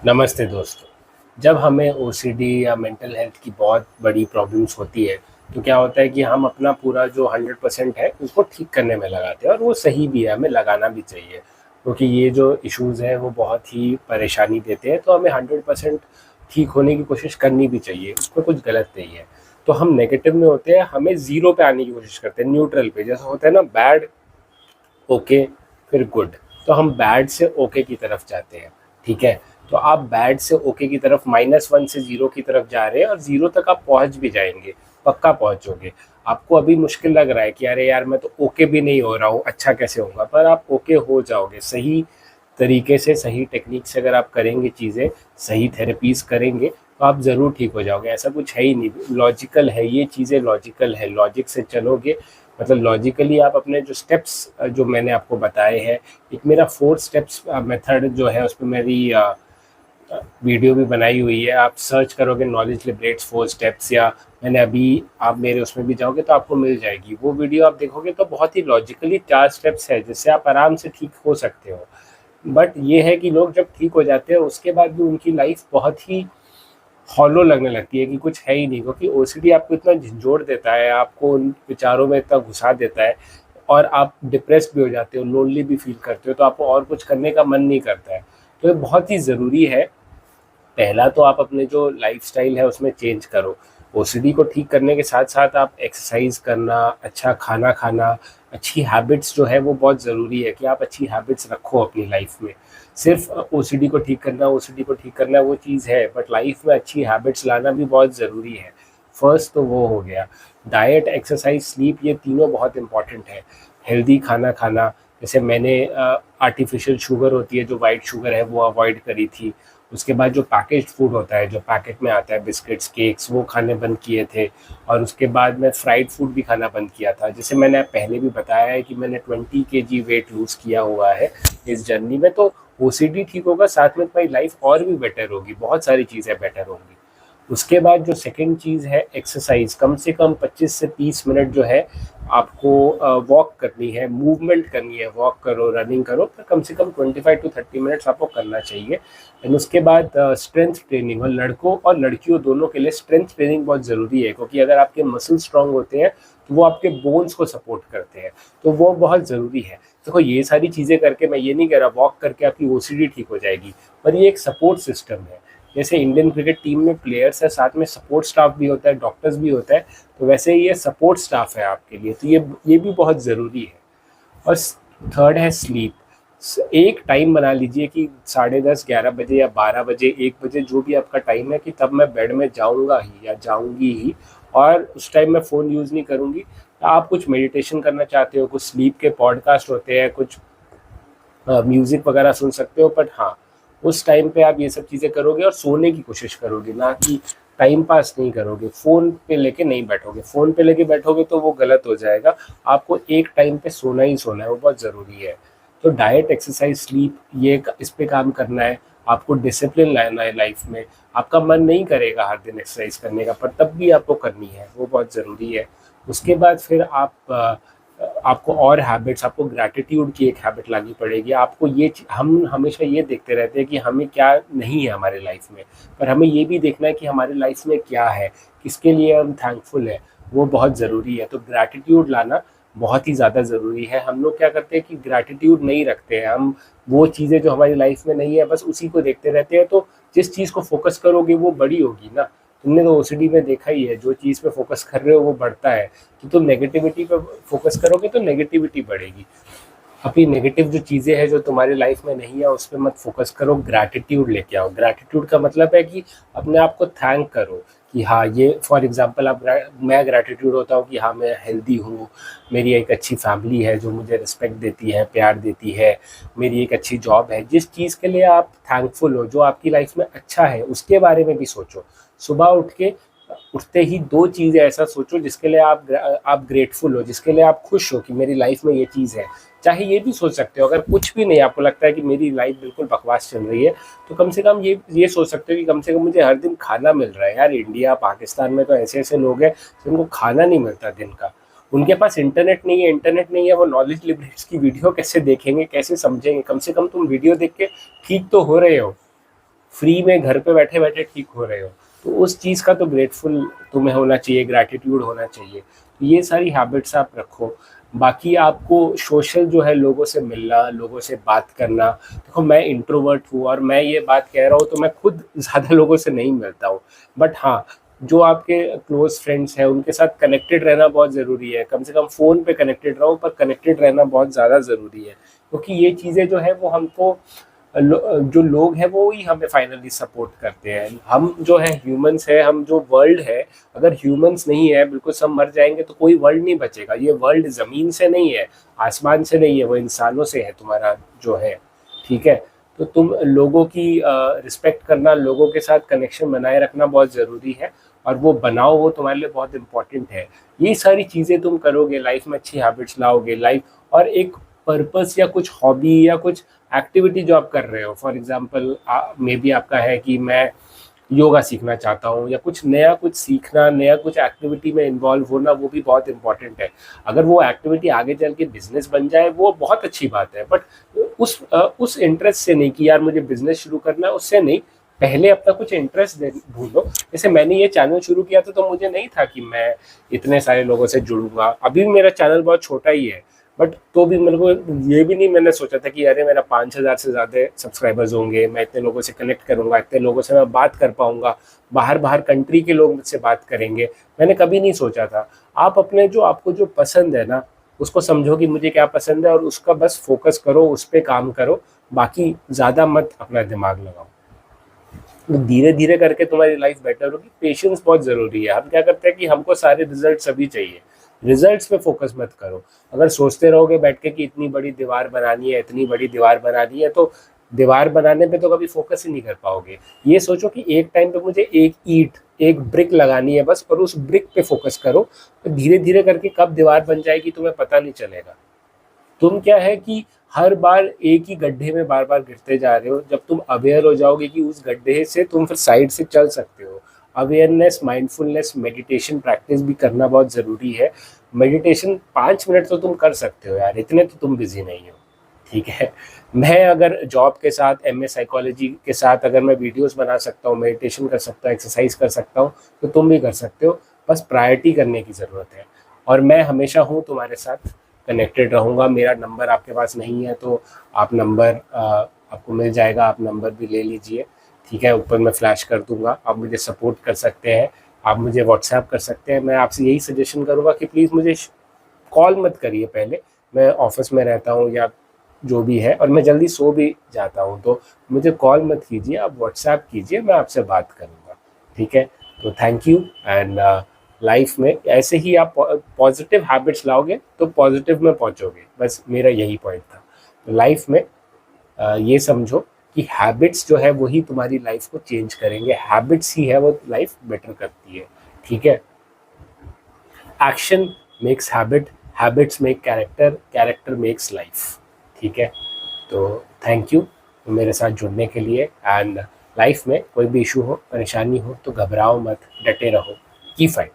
नमस्ते दोस्तों। जब हमें ओसीडी या मेंटल हेल्थ की बहुत बड़ी प्रॉब्लम्स होती है, तो क्या होता है कि हम अपना पूरा जो 100% है उसको ठीक करने में लगाते हैं, और वो सही भी है, हमें लगाना भी चाहिए, क्योंकि ये जो इश्यूज़ हैं वो बहुत ही परेशानी देते हैं। तो हमें 100% ठीक होने की कोशिश करनी भी चाहिए, उसमें कुछ गलत नहीं है। तो हम नेगेटिव में होते हैं, हमें ज़ीरो पे आने की कोशिश करते हैं, न्यूट्रल पे। जैसा होता है ना, बैड, ओके, फिर गुड। तो हम बैड से ओके की तरफ जाते हैं, ठीक है। तो आप बैड से ओके की तरफ, -1 से ज़ीरो की तरफ जा रहे हैं, और ज़ीरो तक आप पहुंच भी जाएंगे, पक्का पहुंचोगे। आपको अभी मुश्किल लग रहा है कि अरे यार, मैं तो ओके भी नहीं हो रहा हूँ, अच्छा कैसे होगा, पर आप ओके हो जाओगे। सही तरीके से, सही टेक्निक से अगर आप करेंगे चीज़ें, सही थेरेपीज करेंगे, तो आप ज़रूर ठीक हो जाओगे। ऐसा कुछ है ही नहीं, लॉजिकल है ये चीज़ें, लॉजिकल है, लॉजिक से चलोगे। मतलब लॉजिकली आप अपने जो स्टेप्स जो मैंने आपको बताए हैं, एक मेरा 4 स्टेप्स मेथड जो है, उस पर मेरी वीडियो भी बनाई हुई है। आप सर्च करोगे नॉलेज लिबरेट्स 4 स्टेप्स, या मैंने अभी, आप मेरे उसमें भी जाओगे तो आपको मिल जाएगी वो वीडियो। आप देखोगे तो बहुत ही लॉजिकली 4 स्टेप्स है जिससे आप आराम से ठीक हो सकते हो। बट ये है कि लोग जब ठीक हो जाते हैं, उसके बाद भी उनकी लाइफ बहुत ही हॉलो लगने लगती है, कि कुछ है ही नहीं, क्योंकि ओसीडी आपको इतना झंझोड़ देता है, आपको उन विचारों में इतना घुसा देता है, और आप डिप्रेस भी हो जाते हो, लोनली भी फील करते हो, तो आपको और कुछ करने का मन नहीं करता है। तो ये बहुत ही ज़रूरी है। पहला तो आप अपने जो लाइफस्टाइल है उसमें चेंज करो। ओसीडी को ठीक करने के साथ साथ आप एक्सरसाइज करना, अच्छा खाना खाना, अच्छी हैबिट्स जो है वो बहुत ज़रूरी है, कि आप अच्छी हैबिट्स रखो अपनी लाइफ में। सिर्फ ओसीडी को ठीक करना, ओसीडी को ठीक करना वो चीज़ है, बट लाइफ में अच्छी हैबिट्स लाना भी बहुत ज़रूरी है। फर्स्ट तो वो हो गया। डाइट, एक्सरसाइज, स्लीप, ये तीनों बहुत इंपॉर्टेंट है। हेल्दी खाना खाना, जैसे मैंने आर्टिफिशियल शुगर होती है, जो वाइट शुगर है, वो अवॉइड करी थी। उसके बाद जो पैकेज्ड फूड होता है, जो पैकेट में आता है, बिस्किट्स, केक्स, वो खाने बंद किए थे। और उसके बाद मैं फ्राइड फूड भी खाना बंद किया था। जैसे मैंने पहले भी बताया है कि मैंने 20 kg वेट लूज़ किया हुआ है इस जर्नी में। तो ओसीडी ठीक होगा, साथ में तुम्हारी लाइफ और भी बेटर होगी, बहुत सारी चीज़ें बेटर होंगी। उसके बाद जो सेकंड चीज़ है, एक्सरसाइज। कम से कम 25 से 30 मिनट जो है आपको वॉक करनी है, मूवमेंट करनी है। वॉक करो, रनिंग करो, पर कम से कम 25 to 30 मिनट्स आपको करना चाहिए। एंड उसके बाद स्ट्रेंथ ट्रेनिंग, और लड़कों और लड़कियों दोनों के लिए स्ट्रेंथ ट्रेनिंग बहुत ज़रूरी है, क्योंकि अगर आपके मसल स्ट्रांग होते हैं तो वो आपके बोन्स को सपोर्ट करते हैं, तो वो बहुत ज़रूरी है। देखो, ये सारी चीज़ें करके, मैं ये नहीं कह रहा वॉक करके आपकी ओसीडी ठीक हो जाएगी, पर ये एक सपोर्ट सिस्टम है। जैसे इंडियन क्रिकेट टीम में प्लेयर्स है, साथ में सपोर्ट स्टाफ भी होता है, डॉक्टर्स भी होता है, तो वैसे ही ये सपोर्ट स्टाफ है आपके लिए, तो ये भी बहुत ज़रूरी है। और थर्ड है स्लीप। एक टाइम बना लीजिए कि 10:30, 11 बजे या 12 बजे, 1 बजे, जो भी आपका टाइम है, कि तब मैं बेड में जाऊंगा ही या जाऊंगी ही, और उस टाइम मैं फ़ोन यूज़ नहीं करूंगी। आप कुछ मेडिटेशन करना चाहते हो, कुछ स्लीप के पॉडकास्ट होते हैं, कुछ म्यूज़िक वगैरह सुन सकते हो, बट हाँ, उस टाइम पे आप ये सब चीज़ें करोगे और सोने की कोशिश करोगे, ना कि टाइम पास नहीं करोगे। फ़ोन पे लेके नहीं बैठोगे, फ़ोन पे लेके बैठोगे तो वो गलत हो जाएगा। आपको एक टाइम पे सोना ही सोना है, वो बहुत ज़रूरी है। तो डाइट, एक्सरसाइज, स्लीप, ये इस पे काम करना है। आपको डिसिप्लिन लाना है लाइफ में। आपका मन नहीं करेगा हर दिन एक्सरसाइज करने का, पर तब भी आपको करनी है, वो बहुत ज़रूरी है। उसके बाद फिर आपको और हैबिट्स, आपको ग्रैटिट्यूड की एक हैबिट लानी पड़ेगी। आपको ये हम हमेशा ये देखते रहते हैं कि हमें क्या नहीं है हमारे लाइफ में, पर हमें ये भी देखना है कि हमारे लाइफ में क्या है, किसके लिए हम थैंकफुल है, वो बहुत ज़रूरी है। तो ग्रैटिट्यूड लाना बहुत ही ज़्यादा ज़रूरी है। हम लोग क्या करते हैं कि ग्रैटिट्यूड नहीं रखते हैं, हम वो चीज़ें जो हमारी लाइफ में नहीं है बस उसी को देखते रहते हैं। तो जिस चीज़ को फोकस करोगे वो बड़ी होगी ना। तुमने तो ओसीडी में देखा ही है, जो चीज़ पे फोकस कर रहे हो वो बढ़ता है। तो तुम नेगेटिविटी पे फोकस करोगे तो नेगेटिविटी बढ़ेगी। अभी नेगेटिव जो चीज़ें हैं जो तुम्हारी लाइफ में नहीं है, उस पर मत फोकस करो, ग्रैटिट्यूड लेके आओ। ग्रैटिट्यूड का मतलब है कि अपने आप को थैंक करो, कि हाँ, ये फॉर एग्जांपल मैं ग्रैटिट्यूड होता हूँ कि हाँ, मैं हेल्दी हूँ, मेरी एक अच्छी फैमिली है जो मुझे रिस्पेक्ट देती है, प्यार देती है, मेरी एक अच्छी जॉब है। जिस चीज़ के लिए आप थैंकफुल हो, जो आपकी लाइफ में अच्छा है, उसके बारे में भी सोचो। सुबह उठते ही 2 चीज़ें ऐसा सोचो जिसके लिए आप ग्रेटफुल हो, जिसके लिए आप खुश हो कि मेरी लाइफ में ये चीज़ है। चाहे ये भी सोच सकते हो, अगर कुछ भी नहीं, आपको लगता है कि मेरी लाइफ बिल्कुल बकवास चल रही है, तो कम से कम ये सोच सकते हो कि कम से कम मुझे हर दिन खाना मिल रहा है। यार, इंडिया पाकिस्तान में तो ऐसे ऐसे लोग हैं जिनको खाना नहीं मिलता दिन का। उनके पास इंटरनेट नहीं है, वो नॉलेज लिबरेट्स की वीडियो कैसे देखेंगे, कैसे समझेंगे? कम से कम तुम वीडियो देख के ठीक तो हो रहे हो। फ्री में घर पे बैठे बैठे ठीक हो रहे हो, तो उस चीज़ का तो ग्रेटफुल तुम्हें होना चाहिए, ग्रैटिट्यूड होना चाहिए। तो ये सारी हैबिट्स आप रखो। बाकी आपको सोशल जो है, लोगों से मिलना, लोगों से बात करना, देखो मैं इंट्रोवर्ट हूँ और मैं ये बात कह रहा हूँ तो मैं खुद ज़्यादा लोगों से नहीं मिलता हूँ, बट हाँ, जो आपके क्लोज फ्रेंड्स हैं उनके साथ कनेक्टेड रहना बहुत ज़रूरी है। कम से कम फ़ोन पे कनेक्टेड रहो, पर कनेक्टेड रहना बहुत ज़्यादा ज़रूरी है, क्योंकि ये चीज़ें जो है वो हमको जो लोग हैं वो ही हमें फाइनली सपोर्ट करते हैं। हम जो है ह्यूमंस है, हम जो वर्ल्ड है, अगर ह्यूमंस नहीं है, बिल्कुल सब मर जाएंगे तो कोई वर्ल्ड नहीं बचेगा। ये वर्ल्ड ज़मीन से नहीं है, आसमान से नहीं है, वो इंसानों से है तुम्हारा जो है, ठीक है। तो तुम लोगों की रिस्पेक्ट करना, लोगों के साथ कनेक्शन बनाए रखना बहुत ज़रूरी है, और वो बनाओ, वो तुम्हारे लिए बहुत इंपॉर्टेंट है। ये सारी चीज़ें तुम करोगे, लाइफ में अच्छी हैबिट्स लाओगे, लाइफ और एक पर्पस या कुछ हॉबी या कुछ एक्टिविटी जो आप कर रहे हो, फॉर एग्जांपल मे बी आपका है कि मैं योगा सीखना चाहता हूँ, या कुछ नया कुछ सीखना, नया कुछ एक्टिविटी में इन्वॉल्व होना, वो भी बहुत इंपॉर्टेंट है। अगर वो एक्टिविटी आगे चल के बिजनेस बन जाए वो बहुत अच्छी बात है, बट उस इंटरेस्ट से नहीं कि यार मुझे बिजनेस शुरू करना है, उससे नहीं। पहले अपना कुछ इंटरेस्ट ढूंढो। जैसे मैंने ये चैनल शुरू किया था तो मुझे नहीं था कि मैं इतने सारे लोगों से जुड़ूंगा। अभी भी मेरा चैनल बहुत छोटा ही है, बट तो भी मेरे को ये भी नहीं मैंने सोचा था कि अरे मेरा 5,000 से ज़्यादा सब्सक्राइबर्स होंगे, मैं इतने लोगों से कनेक्ट करूंगा, इतने लोगों से मैं बात कर पाऊंगा, बाहर बाहर कंट्री के लोग मुझसे बात करेंगे। मैंने कभी नहीं सोचा था। आप अपने जो आपको जो पसंद है ना, उसको समझो कि मुझे क्या पसंद है, और उसका बस फोकस करो, उस पर काम करो, बाकी ज़्यादा मत अपना दिमाग लगाओ। तो धीरे धीरे करके तुम्हारी लाइफ बेटर होगी। पेशेंस बहुत ज़रूरी है। हम क्या करते हैं कि हमको सारे रिजल्ट अभी चाहिए, रिजल्ट्स पे फोकस मत करो। अगर सोचते रहोगे बैठ के कि इतनी बड़ी दीवार बनानी है, इतनी बड़ी दीवार बनानी है, तो दीवार बनाने पे तो कभी फोकस ही नहीं कर पाओगे। ये सोचो कि एक टाइम पे मुझे एक ईंट, एक ब्रिक लगानी है बस, और उस ब्रिक पे फोकस करो, तो धीरे धीरे करके कब दीवार बन जाएगी तुम्हें पता नहीं चलेगा। तुम क्या है कि हर बार एक ही गड्ढे में बार बार गिरते जा रहे हो। जब तुम अवेयर हो जाओगे कि उस गड्ढे से तुम फिर साइड से चल सकते हो। अवेयरनेस, माइंडफुलनेस, मेडिटेशन प्रैक्टिस भी करना बहुत ज़रूरी है। मेडिटेशन 5 मिनट तो तुम कर सकते हो यार, इतने तो तुम बिजी नहीं हो, ठीक है। मैं अगर जॉब के साथ, एमए साइकोलॉजी के साथ, अगर मैं वीडियोस बना सकता हूँ, मेडिटेशन कर सकता हूँ, एक्सरसाइज कर सकता हूँ, तो तुम भी कर सकते हो। बस प्रायोरिटी करने की ज़रूरत है। और मैं हमेशा हूँ तुम्हारे साथ, कनेक्टेड रहूँगा। मेरा नंबर आपके पास नहीं है तो आप नंबर आपको मिल जाएगा, आप नंबर भी ले लीजिए, ठीक है। ऊपर मैं फ्लैश कर दूंगा, आप मुझे सपोर्ट कर सकते हैं, आप मुझे व्हाट्सएप कर सकते हैं। मैं आपसे यही सजेशन करूँगा कि प्लीज़ मुझे कॉल मत करिए पहले। मैं ऑफिस में रहता हूँ या जो भी है, और मैं जल्दी सो भी जाता हूँ, तो मुझे कॉल मत कीजिए, आप व्हाट्सएप कीजिए, मैं आपसे बात करूँगा, ठीक है। तो थैंक यू। एंड लाइफ में ऐसे ही आप पॉजिटिव हैबिट्स लाओगे तो पॉजिटिव में पहुंचोगे, बस मेरा यही पॉइंट था। तो लाइफ में ये समझो कि हैबिट्स जो है वही तुम्हारी लाइफ को चेंज करेंगे। हैबिट्स ही है वो लाइफ बेटर करती है, ठीक है। Action makes habit, habits make character, character makes life, ठीक है। तो थैंक यू मेरे साथ जुड़ने के लिए। एंड लाइफ में कोई भी इशू हो, परेशानी हो, तो घबराओ मत, डटे रहो, की फाइट।